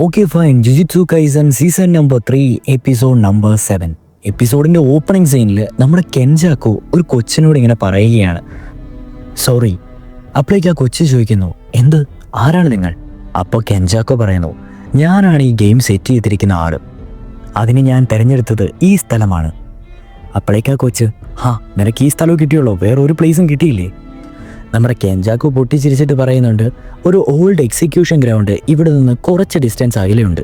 Okay fine. Jujutsu Kaisen season number 3 episode number 7. എപ്പിസോഡിന്റെ opening സീനിൽ നമ്മുടെ കെൻജാക്കോ ഒരു കൊച്ചിനോട് ഇങ്ങനെ പറയുകയാണ്, സോറി. അപ്പോഴേക്ക് ആ കൊച്ചു ചോദിക്കുന്നു, എന്ത്, ആരാണ് നിങ്ങൾ? അപ്പോൾ കെൻജാക്കോ പറയുന്നു, ഞാനാണ് ഈ ഗെയിം സെറ്റ് ചെയ്തിരിക്കുന്ന ആള്. അതിന് ഞാൻ തിരഞ്ഞെടുത്തത് ഈ സ്ഥലമാണ്. അപ്പോഴേക്ക് ആ കൊച്ച്, നിനക്ക് ഈ സ്ഥലവും കിട്ടിയുള്ളൂ, വേറെ ഒരു പ്ലേസും കിട്ടിയില്ലേ? നമ്മുടെ കെൻജാക്കോ പൊട്ടിച്ചിരിച്ചിട്ട് പറയുന്നുണ്ട്, ഒരു ഓൾഡ് എക്സിക്യൂഷൻ ഗ്രൗണ്ട് ഇവിടെ നിന്ന് കുറച്ച് ഡിസ്റ്റൻസ് അകലെയുണ്ട്.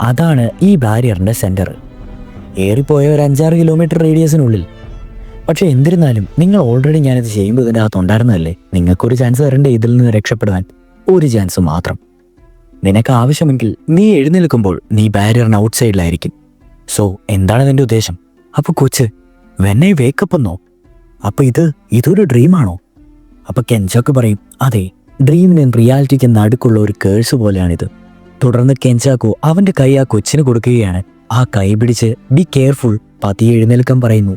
അതാണ് ഈ ബാരിയറിൻ്റെ സെൻറ്റർ. ഏറിപ്പോയ ഒരു 5-6 കിലോമീറ്റർ റേഡിയസിനുള്ളിൽ. പക്ഷേ എന്നിരുന്നാലും നിങ്ങൾ ഓൾറെഡി ഞാനിത് ചെയ്യുമ്പോൾ ഇതിൻ്റെ അകത്തുണ്ടായിരുന്നതല്ലേ, നിങ്ങൾക്കൊരു ചാൻസ് തരണ്ടേ ഇതിൽ നിന്ന് രക്ഷപ്പെടാൻ? ഒരു ചാൻസ് മാത്രം. നിനക്ക് ആവശ്യമെങ്കിൽ നീ എഴുന്നേൽക്കുമ്പോൾ നീ ബാരിയറിന് ഔട്ട് സൈഡിലായിരിക്കും. സോ എന്താണ് നിൻ്റെ ഉദ്ദേശം? അപ്പോൾ കൊച്ച്, വെൻ ഐ വേക്കപ്പ് എന്നോ? അപ്പോൾ ഇതൊരു ഡ്രീമാണോ? അപ്പോൾ കെൻജാക്കോ പറയും, അതെ, ഡ്രീമിനും റിയാലിറ്റിക്ക് നടുക്കുള്ള ഒരു കേഴ്സ് പോലെയാണിത്. തുടർന്ന് കെൻജാക്കോ അവൻ്റെ കൈ ആ കൊച്ചിന് കൊടുക്കുകയാണ്. ആ കൈ പിടിച്ച് ബി കെയർഫുൾ, പതിയെ എഴുന്നേൽക്കാൻ പറയുന്നു.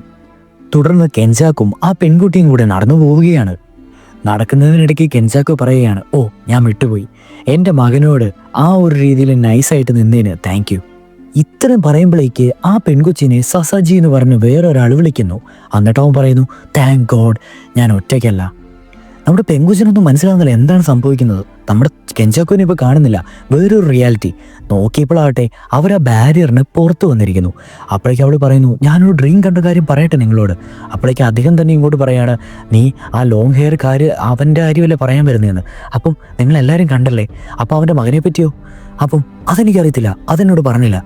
തുടർന്ന് കെൻജാക്കും ആ പെൺകുട്ടിയും കൂടെ നടന്നു പോവുകയാണ്. നടക്കുന്നതിനിടയ്ക്ക് കെൻജാക്കോ പറയുകയാണ്, ഞാൻ വിട്ടുപോയി, എൻ്റെ മകനോട് ആ ഒരു രീതിയിൽ നൈസായിട്ട് നിന്നതിന് താങ്ക് യു. ഇത്രയും പറയുമ്പോഴേക്ക് ആ പെൺകൊച്ചിനെ സസാജി എന്ന് പറഞ്ഞ് വേറൊരാൾ വിളിക്കുന്നു. എന്നിട്ട് അവൻ പറയുന്നു, താങ്ക് ഗോഡ്, ഞാൻ ഒറ്റയ്ക്കല്ല. നമ്മുടെ പെൺകൊച്ചിനൊന്നും മനസ്സിലാകുന്നില്ല എന്താണ് സംഭവിക്കുന്നത്. നമ്മുടെ കെൻജാക്കോനെ ഇപ്പോൾ കാണുന്നില്ല, വേറൊരു റിയാലിറ്റി. നോക്കിയപ്പോഴാകട്ടെ അവർ ആ ബാരിയറിന് പുറത്ത് വന്നിരിക്കുന്നു. അപ്പോഴേക്കും അവൾ പറയുന്നു, ഞാനൊരു ഡ്രീം കണ്ട കാര്യം പറയട്ടെ നിങ്ങളോട്. അപ്പോഴേക്കും അദ്ദേഹം തന്നെ ഇങ്ങോട്ട് പറയാണ്, നീ ആ ലോങ് ഹെയർ അവൻ്റെ കാര്യമല്ലേ പറയാൻ വരുന്നതെന്ന്. അപ്പം നിങ്ങളെല്ലാവരും കണ്ടല്ലേ, അപ്പം അവൻ്റെ മകനെ പറ്റിയോ? അപ്പം അതെനിക്കറിയത്തില്ല, അതെന്നോട് പറഞ്ഞില്ല.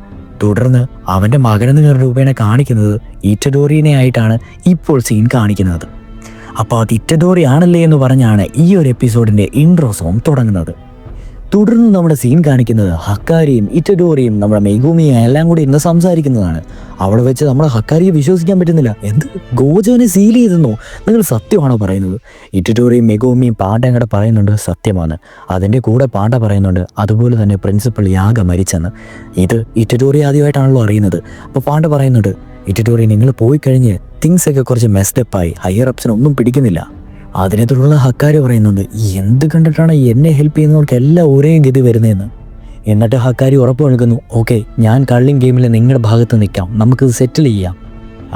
തുടർന്ന് അവൻ്റെ മകനെന്ന് രൂപേണ കാണിക്കുന്നത് ഇറ്റഡോറിയനെ ആയിട്ടാണ് ഇപ്പോൾ സീൻ കാണിക്കുന്നത്. അപ്പോൾ അത് ഇറ്റഡോറി ആണല്ലേ എന്ന് പറഞ്ഞാണ് ഈ ഒരു എപ്പിസോഡിൻ്റെ ഇൻട്രോ സോങ് തുടങ്ങുന്നത്. തുടർന്ന് നമ്മുടെ സീൻ കാണിക്കുന്നത് ഹക്കാരിയും ഇറ്റഡോറിയും നമ്മുടെ മെഗുമിയും എല്ലാം കൂടി ഇന്ന് സംസാരിക്കുന്നതാണ്. അവിടെ വെച്ച് നമ്മുടെ ഹക്കാരിയെ വിശ്വസിക്കാൻ പറ്റുന്നില്ല. എന്ത്, ഗോജോനെ സീൽ ചെയ്തെന്നോ? നിങ്ങൾ സത്യമാണോ പറയുന്നത്? ഇറ്റഡോറിയും മെഗുമിയും പാണ്ട അങ്ങോട്ട് പറയുന്നുണ്ട് സത്യമാണ്. അതിൻ്റെ കൂടെ പാണ്ട പറയുന്നുണ്ട് അതുപോലെ തന്നെ പ്രിൻസിപ്പൽ യാഗ മരിച്ചെന്ന്. ഇത് ഇറ്റഡോറി ആദ്യമായിട്ടാണല്ലോ അറിയുന്നത്. അപ്പോൾ പാണ്ട പറയുന്നുണ്ട്, ഇറ്റഡോറി, നിങ്ങൾ പോയി കഴിഞ്ഞ് തിങ്സ് ഒക്കെ കുറച്ച് മെസ്ഡപ്പായി, ഹയർ അപ്സിനൊന്നും പിടിക്കുന്നില്ല. അതിനെ തുടർന്ന് ഹക്കാരി പറയുന്നുണ്ട്, എന്ത് കണ്ടിട്ടാണ് എന്നെ ഹെൽപ്പ് ചെയ്യുന്നവർക്ക് എല്ലാം ഒരേ ഗതി വരുന്നതെന്ന്. എന്നിട്ട് ഹക്കാരി ഉറപ്പ് നൽകുന്നു, ഓക്കെ, ഞാൻ കള്ളിങ് ഗെയിമിൽ നിങ്ങളുടെ ഭാഗത്ത് നിൽക്കാം, നമുക്കിത് സെറ്റിൽ ചെയ്യാം.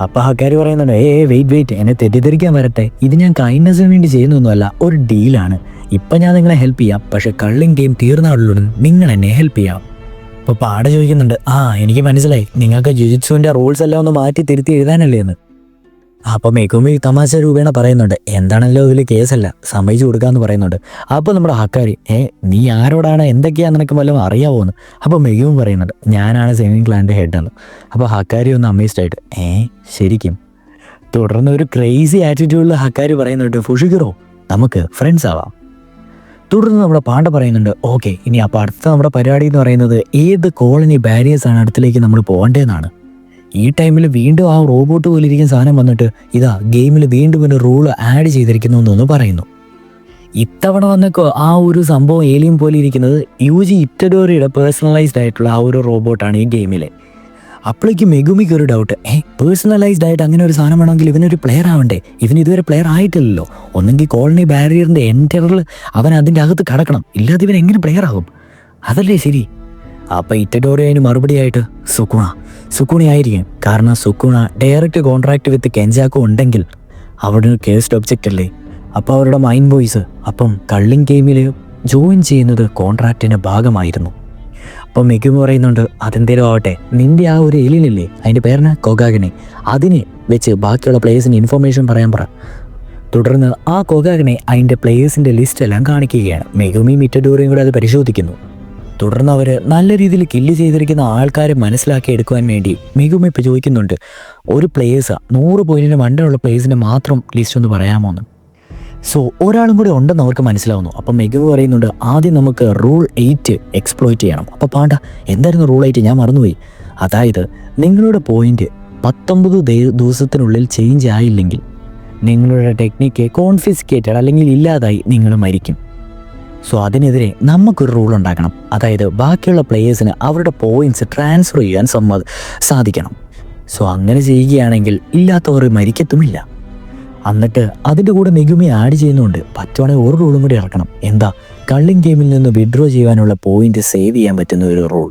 അപ്പോൾ ഹക്കാരി പറയുന്നുണ്ട്, വെയിറ്റ്, എന്നെ തെറ്റിദ്ധരിക്കാൻ വരട്ടെ, ഇത് ഞാൻ കൈൻഡ്നെസ്സിന് വേണ്ടി ചെയ്യുന്നൊന്നുമല്ല, ഒരു ഡീലാണ്. ഇപ്പം ഞാൻ നിങ്ങളെ ഹെൽപ്പ് ചെയ്യാം, പക്ഷേ കള്ളിങ് ഗെയിം തീർന്നാളുള്ളൂ നിങ്ങൾ എന്നെ ഹെൽപ്പ് ചെയ്യാം. അപ്പോൾ പാട ചോദിക്കുന്നുണ്ട്, എനിക്ക് മനസ്സിലായി, നിങ്ങൾക്ക് ജുജുത്സുവിൻ്റെ റൂൾസ് എല്ലാം ഒന്ന് മാറ്റി തിരുത്തി എഴുതാനല്ലേ എന്ന്. അപ്പോൾ മെഗുമി തമാശ രൂപേണ പറയുന്നുണ്ട്, എന്താണല്ലോ ഇതിൽ കേസല്ല, സമ്മതിച്ചു കൊടുക്കാമെന്ന് പറയുന്നുണ്ട്. അപ്പോൾ നമ്മുടെ ഹക്കാരി, നീ ആരോടാണ്, എന്തൊക്കെയാണെന്ന് നിനക്ക് വല്ലതും അറിയാവോന്ന്. അപ്പോൾ മെഗുമി പറയുന്നുണ്ട്, ഞാനാണ് സെയിമിങ് ക്ലാൻ്റെ ഹെഡെന്ന്. അപ്പോൾ ഹക്കാരി ഒന്ന് അമേസ്ഡ് ആയിട്ട്, ശരിക്കും? തുടർന്ന് ഒരു ക്രേസി ആറ്റിറ്റ്യൂഡിൽ ഹക്കാരി പറയുന്നുണ്ട്, ഫുഷിഗിറോ, നമുക്ക് ഫ്രണ്ട്സ് ആവാം. തുടർന്ന് നമ്മുടെ പാണ്ട പറയുന്നുണ്ട്, ഓക്കെ, ഇനി അപ്പോൾ അടുത്ത നമ്മുടെ പരിപാടി എന്ന് പറയുന്നത് ഏത് കോളനി ബാരിയേഴ്സാണ് അടുത്തിലേക്ക് നമ്മൾ പോകേണ്ടതെന്നാണ്. ഈ ടൈമിൽ വീണ്ടും ആ റോബോട്ട് പോലെ ഇരിക്കുന്ന സാധനം വന്നിട്ട് ഗെയിമിൽ വീണ്ടും ഒരു റൂൾ ആഡ് ചെയ്തിരിക്കുന്നു എന്നൊന്ന് പറയുന്നു. ഇത്തവണ വന്നൊക്കെ ആ ഒരു സംഭവം ഏലിയൻ പോലെ ഇരിക്കുന്നത് യൂജി ഇറ്റഡോറിയുടെ പേഴ്സണലൈസ്ഡ് ആയിട്ടുള്ള ആ ഒരു റോബോട്ടാണ് ഈ ഗെയിമിലെ. അപ്പോഴേക്കും മെഗുമിക്ക് ഒരു ഡൗട്ട്, പേഴ്സണലൈസ്ഡ് ആയിട്ട് അങ്ങനെ ഒരു സാധനം വേണമെങ്കിൽ ഇവനൊരു പ്ലെയർ ആവണ്ടേ? ഇവന് ഇതുവരെ പ്ലെയർ ആയിട്ടില്ലല്ലോ. ഒന്നെങ്കിൽ കോളനി ബാരിയറിൻ്റെ എൻറ്ററിൽ അവൻ അതിൻ്റെ അകത്ത് കടക്കണം, ഇല്ലാതെ ഇവൻ എങ്ങനെ പ്ലെയർ ആകും? അതല്ലേ ശരി? അപ്പോൾ ഇറ്റഡോറി അതിന് മറുപടിയായിട്ട് സുക്കുണ ആയിരിക്കും. കാരണം സുക്കുണ ഡയറക്റ്റ് കോൺട്രാക്ട് വിത്ത് കെൻജാക്കോ ഉണ്ടെങ്കിൽ അവിടെ ഒരു കേസ്ഡ് ഒബ്ജക്റ്റ് അല്ലേ. അപ്പോൾ അവരുടെ മൈൻഡ് വോയിസ് അപ്പം കള്ളിങ് ഗെയിമിൽ ജോയിൻ ചെയ്യുന്നത് കോൺട്രാക്റ്റിൻ്റെ ഭാഗമായിരുന്നു. അപ്പോൾ മെഗുമി പറയുന്നുണ്ട്, അതെന്തേലും ആവട്ടെ, നിൻ്റെ ആ ഒരു ഏലിയനില്ലേ, അതിൻ്റെ പേരിന് കൊഗാഗനെ, അതിനെ വെച്ച് ബാക്കിയുള്ള പ്ലേയേഴ്സിന് ഇൻഫർമേഷൻ പറയാൻ പറ. തുടർന്ന് ആ കൊഗാഗനെ അതിൻ്റെ പ്ലേയേഴ്സിൻ്റെ ലിസ്റ്റ് എല്ലാം കാണിക്കുകയാണ്. മെഗുമിയും ഇറ്റഡോറിയും കൂടെ അത് പരിശോധിക്കുന്നു. തുടർന്ന് അവർ നല്ല രീതിയിൽ കില്ല് ചെയ്തിരിക്കുന്ന ആൾക്കാരെ മനസ്സിലാക്കി എടുക്കുവാൻ വേണ്ടി മെഗുമി ഇപ്പോൾ ചോദിക്കുന്നുണ്ട്, ഒരു പ്ലേയേഴ്സാണ് 100 പോയിൻറ്റിന് മണ്ടുള്ള പ്ലേയേഴ്സിൻ്റെ മാത്രം ലിസ്റ്റ് ഒന്ന് പറയാമോ എന്ന്. സോ ഒരാളും കൂടെ ഉണ്ടെന്ന് അവർക്ക് മനസ്സിലാവുന്നു. അപ്പം മെഗുമി പറയുന്നുണ്ട്, ആദ്യം നമുക്ക് റൂൾ 8 എക്സ്പ്ലോയിറ്റ് ചെയ്യണം. അപ്പോൾ പാണ്ട, എന്തായിരുന്നു റൂൾ 8? ഞാൻ മറന്നുപോയി. അതായത് നിങ്ങളുടെ പോയിന്റ് 19 ദിവസത്തിനുള്ളിൽ ചേഞ്ച് ആയില്ലെങ്കിൽ നിങ്ങളുടെ ടെക്നിക്ക് കോൺഫിസ്കേറ്റഡ് അല്ലെങ്കിൽ ഇല്ലാതായി നിങ്ങൾ മരിക്കും. സോ അതിനെതിരെ നമുക്കൊരു റൂൾ ഉണ്ടാക്കണം. അതായത് ബാക്കിയുള്ള പ്ലേയേഴ്സിന് അവരുടെ പോയിൻറ്റ്സ് ട്രാൻസ്ഫർ ചെയ്യാൻ സാധിക്കണം. സോ അങ്ങനെ ചെയ്യുകയാണെങ്കിൽ ഇല്ലാത്തവർ മരിക്കത്തുമില്ല. എന്നിട്ട് അതിൻ്റെ കൂടെ മെഗുമി ആഡ് ചെയ്യുന്നുണ്ട്, പറ്റുവാണെങ്കിൽ ഒരു റൂളും കൂടി ഇറക്കണം. എന്താ, കള്ളിങ് ഗെയിമിൽ നിന്ന് വിഡ്രോ ചെയ്യാനുള്ള പോയിന്റ് സേവ് ചെയ്യാൻ പറ്റുന്ന ഒരു റൂൾ.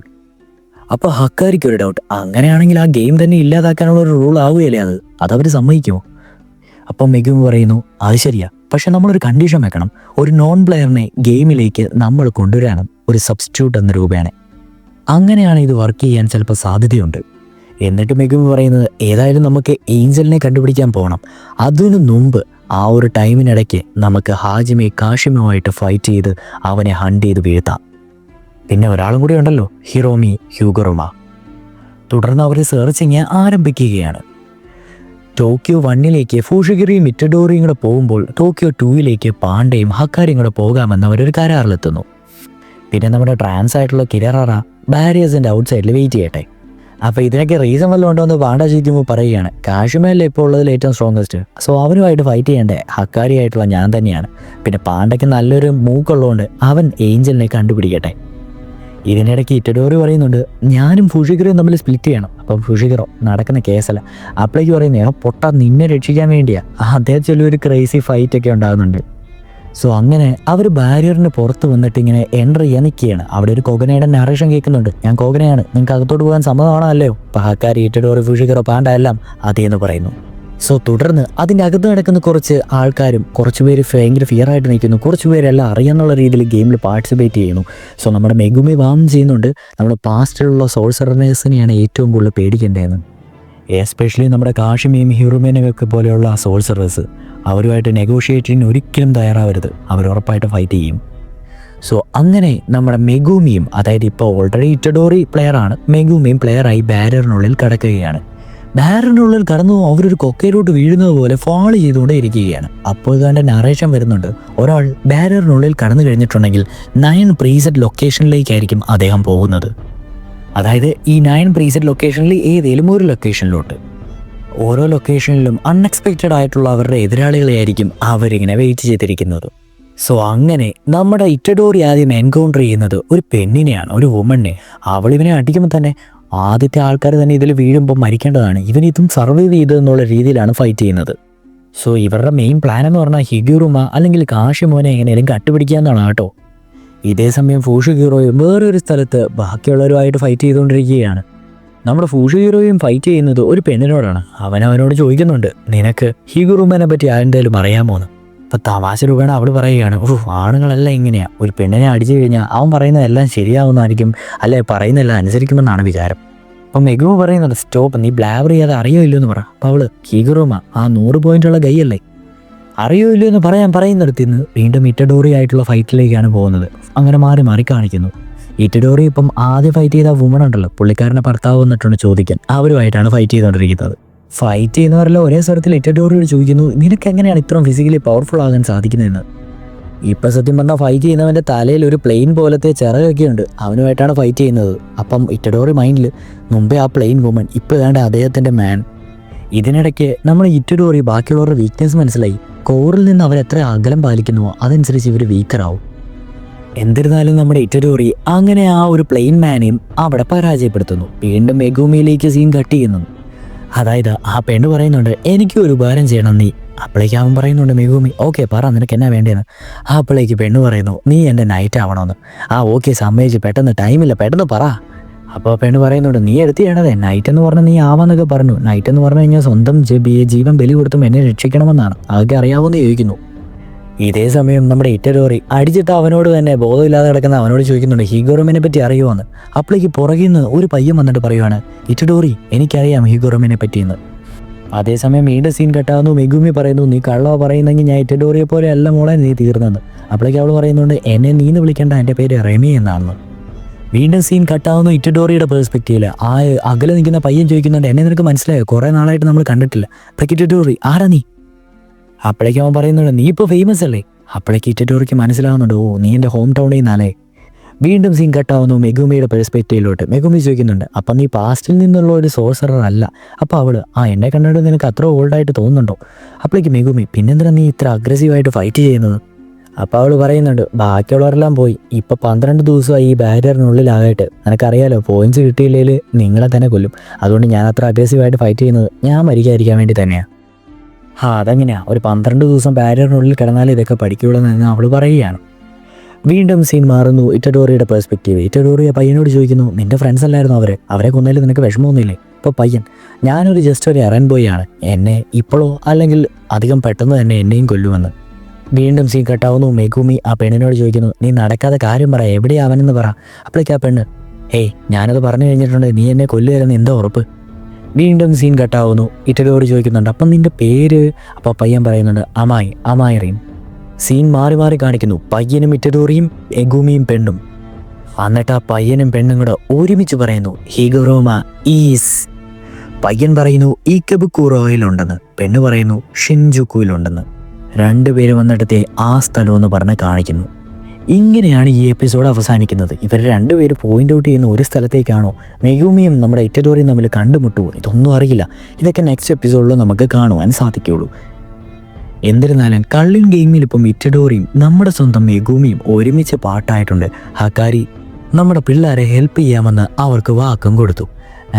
അപ്പോൾ ഹക്കാരിക്ക് ഒരു ഡൗട്ട്, അങ്ങനെയാണെങ്കിൽ ആ ഗെയിം തന്നെ ഇല്ലാതാക്കാനുള്ള ഒരു റൂൾ ആവുകയല്ലേ അതവർ സമ്മതിക്കുമോ? അപ്പം മെഗുമി പറയുന്നു അത് ശരിയാ, പക്ഷെ നമ്മളൊരു കണ്ടീഷൻ വെക്കണം. ഒരു നോൺ പ്ലെയറിനെ ഗെയിമിലേക്ക് നമ്മൾ കൊണ്ടുവരാനും ഒരു സബ്സ്റ്റിറ്റ്യൂട്ട് എന്ന രൂപയാണ്. അങ്ങനെയാണ് ഇത് വർക്ക് ചെയ്യാൻ ചിലപ്പോൾ സാധ്യതയുണ്ട്. എന്നിട്ട് മെഗുമി പറയുന്നത് ഏതായാലും നമുക്ക് ഏഞ്ചലിനെ കണ്ടുപിടിക്കാൻ പോകണം. അതിനു മുമ്പ് ആ ഒരു ടൈമിനിടയ്ക്ക് നമുക്ക് ഹാജിമെ കാഷിമുമായിട്ട് ഫൈറ്റ് ചെയ്ത് അവനെ ഹണ്ട് ചെയ്ത് വീഴ്ത്താം. പിന്നെ ഒരാളും കൂടി ഉണ്ടല്ലോ, ഹിറോമി ഹ്യൂഗറുമ. തുടർന്ന് അവർ സെർച്ചിങ് ആരംഭിക്കുകയാണ്. ടോക്കിയോ 1 ഫൂഷിഗിറിയും ഇറ്റഡോറിയും കൂടെ പോകുമ്പോൾ ടോക്കിയോ 2 പാണ്ഡയും ഹക്കാരിയും കൂടെ പോകാമെന്ന് അവരൊരു കരാറിലെത്തുന്നു. പിന്നെ നമ്മുടെ ട്രാൻസ് ആയിട്ടുള്ള കിരറ ബാരിയേഴ്സിൻ്റെ ഔട്ട് സൈഡിൽ വെയിറ്റ് ചെയ്യട്ടെ. അപ്പോൾ ഇതിനൊക്കെ റീസൺ വല്ലതും ഉണ്ടോ എന്ന് പാണ്ഡ ചോദിക്കുമ്പോൾ പറയുകയാണ് കാഷിമയല്ലേ ഇപ്പോൾ ഉള്ളതിൽ ഏറ്റവും സ്ട്രോങ്ങസ്റ്റ്, സോ അവനുമായിട്ട് ഫൈറ്റ് ചെയ്യേണ്ടേ ഹക്കാരി ആയിട്ടുള്ള ഞാൻ തന്നെയാണ്. പിന്നെ പാണ്ഡയ്ക്ക് നല്ലൊരു മൂക്കുള്ളതുകൊണ്ട് അവൻ ഏഞ്ചലിനെ കണ്ടുപിടിക്കട്ടെ. ഇതിനിടയ്ക്ക് ഇറ്റഡോറി പറയുന്നുണ്ട് ഞാനും ഫുഷിഗിറയും തമ്മിൽ സ്പ്ലിറ്റ് ചെയ്യണം. അപ്പം ഫുഷിഗിറോ നടക്കുന്ന കേസല്ല. അപ്പോഴേക്ക് പറയുന്നത് പൊട്ട നിന്നെ രക്ഷിക്കാൻ വേണ്ടിയാ. അദ്ദേഹം ചൊല്ലൊരു ക്രേസി ഫൈറ്റ് ഒക്കെ ഉണ്ടാകുന്നുണ്ട്. സോ അങ്ങനെ അവർ ബാരിയറിന് പുറത്ത് വന്നിട്ട് ഇങ്ങനെ എൻ്റർ ചെയ്യാൻ നിൽക്കുകയാണ്. അവിടെ ഒരു കൊഗനയുടെ നറേഷൻ കേൾക്കുന്നുണ്ട്, ഞാൻ കൊഗനയാണ്, നിങ്ങൾക്ക് അകത്തോട്ട് പോകാൻ സമ്മതമാണോ അല്ലയോ? അപ്പോൾ ഹക്കാരി ഇറ്റഡോറി ഫുഷിഗിറോ പാണ്ഡ എല്ലാം അതേന്ന് പറയുന്നു. സോ തുടർന്ന് അതിൻ്റെ അകത്ത് നടക്കുന്ന കുറച്ച് ആൾക്കാരും കുറച്ച് പേര് ഭയങ്കര ഫിയറായിട്ട് നിൽക്കുന്നു, കുറച്ച് പേരെല്ലാം അറിയാന്നുള്ള രീതിയിൽ ഗെയിമിൽ പാർട്ടിസിപ്പേറ്റ് ചെയ്യുന്നു. സോ നമ്മുടെ മെഗുമി വാം ചെയ്യുന്നുണ്ട് നമ്മുടെ പാസ്റ്റിലുള്ള സോൾസറേഴ്സിനെയാണ് ഏറ്റവും കൂടുതൽ പേടിക്കേണ്ടതെന്ന്. എസ്പെഷ്യലി നമ്മുടെ കാഷിമയും ഹിറുമേനൊക്കെ പോലെയുള്ള സോൾസറേഴ്സ് അവരുമായിട്ട് നെഗോഷിയേറ്റ് ചെയ്യാൻ ഒരിക്കലും തയ്യാറാവരുത്, അവർ ഉറപ്പായിട്ട് ഫൈറ്റ് ചെയ്യും. സോ അങ്ങനെ നമ്മുടെ മെഗുമിയും, അതായത് ഇപ്പോൾ ഓൾറെഡി ഇറ്റഡോറി പ്ലെയറാണ്, മെഗുമിയും പ്ലെയറായി ബാരിയറിനുള്ളിൽ കടക്കുകയാണ്. ബാരിയറിനുള്ളിൽ കടന്നു അവരൊരു കൊക്കയിലോട്ട് വീഴുന്നത് പോലെ ഫോളോ ചെയ്തുകൊണ്ടേ ഇരിക്കുകയാണ്. അപ്പോൾ ഇതാണ്ട് നറേഷൻ വരുന്നുണ്ട്, ഒരാൾ ബാരിയറിനുള്ളിൽ കടന്നു കഴിഞ്ഞിട്ടുണ്ടെങ്കിൽ 9 പ്രീസെറ്റ് ലൊക്കേഷനിലേക്കായിരിക്കും അദ്ദേഹം പോകുന്നത്. അതായത് ഈ 9 പ്രീസെറ്റ് ലൊക്കേഷനിൽ ഏതെങ്കിലും ഒരു ലൊക്കേഷനിലോട്ട്. ഓരോ ലൊക്കേഷനിലും അൺഎക്സ്പെക്റ്റഡ് ആയിട്ടുള്ള അവരുടെ എതിരാളികളെയായിരിക്കും അവരിങ്ങനെ വെയിറ്റ് ചെയ്തിരിക്കുന്നത്. സോ അങ്ങനെ നമ്മുടെ ഇറ്റഡോറി ആദ്യം എൻകൗണ്ടർ ചെയ്യുന്നത് ഒരു പെണ്ണിനെയാണ്, ഒരു വുമണിനെ. അവളിവനെ അടിക്കുമ്പോൾ തന്നെ ആദ്യത്തെ ആൾക്കാർ തന്നെ ഇതിൽ വീഴുമ്പോൾ മരിക്കേണ്ടതാണ്, ഇവനിതും സർവൈവ് ചെയ്തതെന്നുള്ള രീതിയിലാണ് ഫൈറ്റ് ചെയ്യുന്നത്. സോ ഇവരുടെ മെയിൻ പ്ലാൻ എന്ന് പറഞ്ഞാൽ ഹിഗുറുമ അല്ലെങ്കിൽ കാഷിമോനെ എങ്ങനെയും കട്ടുപിടിക്കുക എന്നാണ് കേട്ടോ. ഇതേ സമയം ഫൂഷിഗിറോയും വേറൊരു സ്ഥലത്ത് ബാക്കിയുള്ളവരുമായിട്ട് ഫൈറ്റ് ചെയ്തുകൊണ്ടിരിക്കുകയാണ്. നമ്മുടെ ഫൂഷിഗിറോയും ഫൈറ്റ് ചെയ്യുന്നത് ഒരു പെണ്ണിനോടാണ്. അവനോട് ചോദിക്കുന്നുണ്ട് നിനക്ക് ഹിഗുറുമനെ പറ്റി ആരെന്തായാലും അറിയാമോന്ന്. അപ്പം തമാശ രൂപേണ അവൾ പറയുകയാണ് ആണുങ്ങളെല്ലാം ഇങ്ങനെയാണ്, ഒരു പെണ്ണിനെ അടിച്ചു കഴിഞ്ഞാൽ അവൻ പറയുന്നതെല്ലാം ശരിയാവുന്നതായിരിക്കും, അല്ലെ പറയുന്നതെല്ലാം അനുസരിക്കുമെന്നാണ് വിചാരം. അപ്പം മെഗുമി പറയുന്നുണ്ട് സ്റ്റോപ്പ്, നീ ബ്ലാബർ ചെയ്യാതെ അറിയോ ഇല്ലയോ എന്ന് പറ. അപ്പോൾ അവള് ഹിഗുറുമ ആ 100 പോയിന്റുള്ള കൈയല്ലേ, അറിയോ ഇല്ലയോ എന്ന് പറയുന്നിടത്തിന്ന് വീണ്ടും ഇറ്റഡോറി ആയിട്ടുള്ള ഫൈറ്റിലേക്കാണ് പോകുന്നത്. അങ്ങനെ മാറി മാറി കാണിക്കുന്നു. ഇറ്റഡോറി ഇപ്പം ആദ്യം ഫൈറ്റ് ചെയ്ത വുമൺ ഉണ്ടല്ലോ, പുള്ളിക്കാരനെ ഭർത്താവ് വന്നിട്ടുണ്ട് ചോദിക്കാൻ, അവരുമായിട്ടാണ് ഫൈറ്റ് ചെയ്തുകൊണ്ടിരിക്കുന്നത്. ഫൈറ്റ് ചെയ്യുന്നവരെല്ലാം ഒരേ സ്വരത്തിൽ ഇറ്റഡോറിയോട് ചോദിക്കുന്നു നിനക്ക് എങ്ങനെയാണ് ഇത്രയും ഫിസിക്കലി പവർഫുൾ ആകാൻ സാധിക്കുന്നതെന്ന്. ഇപ്പം സത്യം പറഞ്ഞാൽ ഫൈറ്റ് ചെയ്യുന്നവൻ്റെ തലയിൽ ഒരു പ്ലെയിൻ പോലത്തെ ചിറകൊക്കെ ഉണ്ട്, അവനുമായിട്ടാണ് ഫൈറ്റ് ചെയ്യുന്നത്. അപ്പം ഇറ്റഡോറി മൈൻഡിൽ മുമ്പേ ആ പ്ലെയിൻ വുമൺ, ഇപ്പോൾ വേണ്ട അദ്ദേഹത്തിൻ്റെ മാൻ. ഇതിനിടയ്ക്ക് നമ്മൾ ഇറ്റഡോറി ബാക്കിയുള്ളവരുടെ വീക്ക്നെസ് മനസ്സിലായി. കോറിൽ നിന്ന് അവരെത്ര അകലം പാലിക്കുന്നുവോ അതനുസരിച്ച് ഇവർ വീക്കറാവും. എന്നിരുന്നാലും നമ്മുടെ ഇറ്റഡോറി അങ്ങനെ ആ ഒരു പ്ലെയിൻ മാനെയും അവിടെ പരാജയപ്പെടുത്തുന്നു. വീണ്ടും മെഗുമിയിലേക്ക് സീൻ കട്ട് ചെയ്യുന്നു. അതായത് ആ പെണ്ണ് പറയുന്നുണ്ട് എനിക്ക് ഒരു ഉപകാരം ചെയ്യണം നീ. അപ്പോഴേക്ക് അവൻ പറയുന്നുണ്ട് മെഗുമി ഓക്കെ പറ നിനക്ക് എന്നാ വേണ്ടതെന്ന്. അപ്പോഴേക്ക് പെണ്ണ് പറയുന്നു നീ എൻ്റെ നൈറ്റ് ആവണമെന്ന്. ഓക്കെ സമ്മതിച്ച്, പെട്ടെന്ന് ടൈമില്ല, പെട്ടെന്ന് പറ. അപ്പോൾ പെണ്ണ് പറയുന്നുണ്ട് നീ എടുത്ത് ചെയ്യണതേ, നൈറ്റ് എന്ന് പറഞ്ഞാൽ നീ ആവാന്നൊക്കെ പറഞ്ഞു. നൈറ്റ് എന്ന് പറഞ്ഞു കഴിഞ്ഞാൽ സ്വന്തം ജീവൻ ബലി കൊടുത്തും എന്നെ രക്ഷിക്കണമെന്നാണ്, അതൊക്കെ അറിയാവുമെന്ന് ചോദിക്കുന്നു. ഇതേ സമയം നമ്മുടെ ഇറ്റഡോറി അടിച്ചിട്ട് അവനോട് തന്നെ ബോധമില്ലാതെ കിടക്കുന്ന അവനോട് ചോദിക്കുന്നുണ്ട് ഹിഗുറുമിനെ പറ്റി അറിയുമോന്ന്. അപ്പോഴേക്ക് പുറകിൽ നിന്ന് ഒരു പയ്യൻ വന്നിട്ട് പറയുവാണ് ഇറ്റഡോറി എനിക്കറിയാം ഹിഗുറുമിനെ പറ്റിയെന്ന്. അതേസമയം വീണ്ടും സീൻ കട്ടാവുന്നു. മെഗുമി പറയുന്നു നീ കള്ളോ പറയുന്നെങ്കിൽ ഞാൻ ഇറ്റഡോറിയെ പോലെ അല്ല മോളെ നീ തീർന്നെന്ന്. അപ്പോഴേക്ക് അവൾ പറയുന്നുണ്ട് എന്നെ നീന്ന് വിളിക്കേണ്ട, എൻ്റെ പേര് റെമി എന്നാണെന്ന്. വീണ്ടും സീൻ കട്ടാവുന്നു ഇറ്റഡോറിയുടെ പേഴ്സ്പെക്റ്റീവില്. ആ അകലെ നിൽക്കുന്ന പയ്യൻ ചോദിക്കുന്നുണ്ട് എന്നെ നിനക്ക് മനസ്സിലായോ, കുറേ നാളായിട്ട് നമ്മൾ കണ്ടിട്ടില്ല. അപ്പോഴേക്ക് ഇറ്റഡോറി ആരാ നീ? അപ്പോഴേക്കും അവൻ പറയുന്നുണ്ട് നീ ഇപ്പോൾ ഫേമസ് അല്ലേ. അപ്പോഴേക്ക് ഇറ്റഡോറിക്ക് മനസ്സിലാവുന്നുണ്ട് നീ എൻ്റെ ഹോം ടൗണിൽ നിന്നാലേ. വീണ്ടും സീൻ കട്ടാവുന്നു മെഗുമിയുടെ പെർസ്പെക്റ്റീവിലോട്ട്. മെഗുമി ചോദിക്കുന്നുണ്ട് അപ്പം നീ പാസ്റ്റിൽ നിന്നുള്ള ഒരു സോഴ്സറർ അല്ല. അപ്പോൾ അവൾ എന്നെ കണ്ടിട്ട് നിനക്ക് അത്ര ഓൾഡായിട്ട് തോന്നുന്നുണ്ടോ? അപ്പോഴേക്ക് മെഗുമി പിന്നെന്തിനാ നീ ഇത്ര അഗ്രസീവായിട്ട് ഫൈറ്റ് ചെയ്യുന്നത്? അപ്പോൾ അവൾ പറയുന്നുണ്ട് ബാക്കിയുള്ളവരെല്ലാം പോയി, ഇപ്പോൾ 12 ദിവസമായി ഈ ബാരിയറിനുള്ളിലാകട്ടെ, നിനക്കറിയാലോ പോയിന്റ്സ് കിട്ടിയില്ലെങ്കിൽ നിങ്ങളെ തന്നെ കൊല്ലും. അതുകൊണ്ട് ഞാൻ അത്ര അഗ്രസീവായിട്ട് ഫൈറ്റ് ചെയ്യുന്നത് ഞാൻ മരിക്കാതിരിക്കാൻ വേണ്ടി തന്നെയാണ്. അതെങ്ങനെയാ ഒരു 12 ദിവസം ബാരിയറിനുള്ളിൽ കിടന്നാൽ ഇതൊക്കെ പഠിക്കുള്ളൂ എന്ന് അവൾ പറയുകയാണ്. വീണ്ടും സീൻ മാറുന്നു. ഇറ്റഡോറിയുടെ പെർസ്പെക്റ്റീവ്. ഇറ്റഡോറി പയ്യനോട് ചോദിക്കുന്നു, നിൻ്റെ ഫ്രണ്ട്സ് അല്ലായിരുന്നു അവരെ കൊന്നതിൽ നിനക്ക് വിഷമമൊന്നുമില്ലേ? ഇപ്പോൾ പയ്യൻ, ഞാനൊരു ജസ്റ്റ് ഒരു എറൻ ബോയ് ആണ്, എന്നെ ഇപ്പോഴോ അല്ലെങ്കിൽ അധികം പെട്ടെന്ന് തന്നെ എന്നെയും കൊല്ലുമെന്ന്. വീണ്ടും സീൻ കട്ടാവുന്നു. മെഗുമി ആ പെണ്ണിനോട് ചോദിക്കുന്നു, നീ നടക്കാതെ കാര്യം പറ, എവിടെയാ അവനെന്ന് പറ. അപ്പോഴേക്ക് ആ പെണ്ണ്, ഹേയ് ഞാനത് പറഞ്ഞു കഴിഞ്ഞിട്ടുണ്ട്, നീ എന്നെ കൊല്ലുകയെന്ന് എന്താ ഉറപ്പ്? വീണ്ടും സീൻ കട്ടാവുന്നു. ഇറ്റഡോറി ചോദിക്കുന്നുണ്ട്, അപ്പം നിൻ്റെ പേര്? അപ്പോൾ പയ്യൻ പറയുന്നുണ്ട്, അമായിറീൻ. സീൻ മാറി മാറി കാണിക്കുന്നു. പയ്യനും ഇറ്റഡോറിയും എഗുമിയും പെണ്ണും. എന്നിട്ട് ആ പയ്യനും പെണ്ണും കൂടെ ഒരുമിച്ച് പറയുന്നു, ഹിഗുറോമ ഈസ്. പയ്യൻ പറയുന്നു ഈക്കബുക്കുറോയിലുണ്ടെന്ന്, പെണ്ണ് പറയുന്നു ഷിൻജുക്കുയിലുണ്ടെന്ന്. രണ്ടുപേരും വന്നിടത്തെ ആ സ്ഥലമെന്ന് പറഞ്ഞ് കാണിക്കുന്നു. ഇങ്ങനെയാണ് ഈ എപ്പിസോഡ് അവസാനിക്കുന്നത്. ഇവർ രണ്ടുപേരും പോയിന്റ് ഔട്ട് ചെയ്യുന്ന ഒരു സ്ഥലത്തേക്കാണോ മെഗുമിയും നമ്മുടെ ഇറ്റഡോറിയും തമ്മിൽ കണ്ടുമുട്ടുമോ? ഇതൊന്നും അറിയില്ല. ഇതൊക്കെ നെക്സ്റ്റ് എപ്പിസോഡിൽ നമുക്ക് കാണുവാൻ സാധിക്കുകയുള്ളൂ. എന്നിരുന്നാലും കള്ളിൻ ഗെയിമിൽ ഇപ്പം ഇറ്റഡോറിയും നമ്മുടെ സ്വന്തം മെഗുമിയും ഒരുമിച്ച് പാട്ടായിട്ടുണ്ട്. ഹക്കാരി നമ്മുടെ പിള്ളേരെ ഹെൽപ്പ് ചെയ്യാമെന്ന് അവർക്ക് വാക്കും കൊടുത്തു.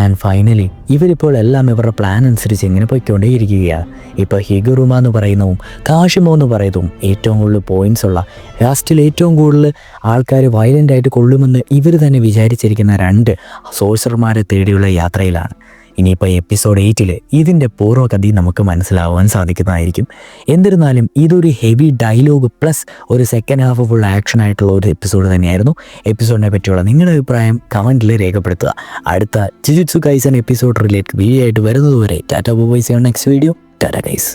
ആൻഡ് ഫൈനലി ഇവരിപ്പോൾ എല്ലാം ഇവരുടെ പ്ലാൻ അനുസരിച്ച് ഇങ്ങനെ പോയിക്കൊണ്ടേയിരിക്കുകയാണ്. ഇപ്പോൾ ഹിഗുറുമ എന്ന് പറയുന്നതും കാഷിമോ എന്ന് പറയുന്നതും ഏറ്റവും കൂടുതൽ പോയിൻറ്റ്സ് ഉള്ള, ലാസ്റ്റിൽ ഏറ്റവും കൂടുതൽ ആൾക്കാർ വയലൻ്റായിട്ട് കൊള്ളുമെന്ന് ഇവർ തന്നെ വിചാരിച്ചിരിക്കുന്ന 2 സോഴ്സർമാരെ തേടിയുള്ള യാത്രയിലാണ്. ഇനിയിപ്പോൾ എപ്പിസോഡ് 8 ഇതിൻ്റെ പൂർവ്വകഥ നമുക്ക് മനസ്സിലാവാൻ സാധിക്കുന്നതായിരിക്കും. എന്നിരുന്നാലും ഇതൊരു ഹെവി ഡയലോഗ് പ്ലസ് ഒരു സെക്കൻഡ് ഹാഫ് ഫുൾ ആക്ഷൻ ആയിട്ടുള്ള ഒരു എപ്പിസോഡ് തന്നെയായിരുന്നു. എപ്പിസോഡിനെ പറ്റിയുള്ള നിങ്ങളുടെ അഭിപ്രായം കമൻറ്റിൽ രേഖപ്പെടുത്തുക. അടുത്ത Jujutsu Kaisen episode related video ആയിട്ട് വരുന്നതുവരെ tata bye. See you next video. Tata guys.